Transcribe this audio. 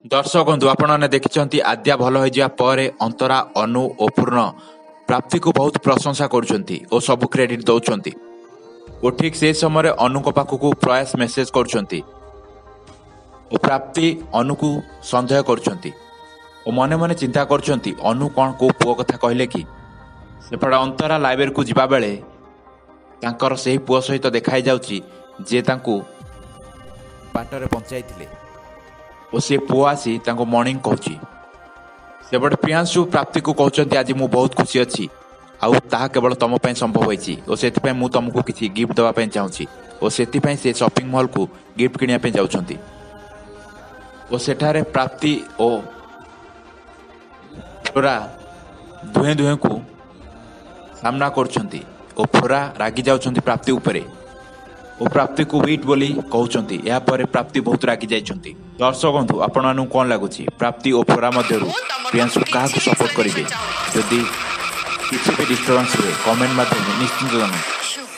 दर्शक बंधु आपने देखिं आद्या भल हो अंतरा अनु और पूर्ण प्राप्ति को बहुत प्रशंसा कर सबू क्रेडिट दौरान और ठीक से समय अनु पाखक प्रयास मेसेज कर प्राप्ति अनु को सन्देह कर मने मने चिंता कर अनु कौन को पुओ कथा कहले कि सेपटे अंतरा लाइब्रेरी को जिबा बेले तांकर से पुओ सहित देखाई जाउची जे तांको बाटरे पहुंचाई और सी पुओ आसी तांको मॉर्निंग कहूँ सेपटे प्रियांशु प्राप्ति को कहते आज मु बहुत खुशी अच्छी आउ ताहा केवल तुम संभव होती और से तुमको किसी गिफ्ट देवाई चाहूँगी और से शॉपिंग मॉल को गिफ्ट किनापी जाऊँच और सेठारे प्राप्ति और फोरा दुहे दुहे को सामना करछंती और फोरा रागी जाउछंती प्राप्ति उपरे और प्राप्ति को वेट बोली कहउछंती या पर प्राप्ति बहुत रागी जाइछंती। दर्शक बंधु आपण मानु कोन लागुची प्राप्ति और फोरा मध्यरु प्रियांशु काहा को सपोर्ट करिवे जदि किसी भी डिस्टर्बेंस हुए कमेंट माध्यम निश्चित जनाओ।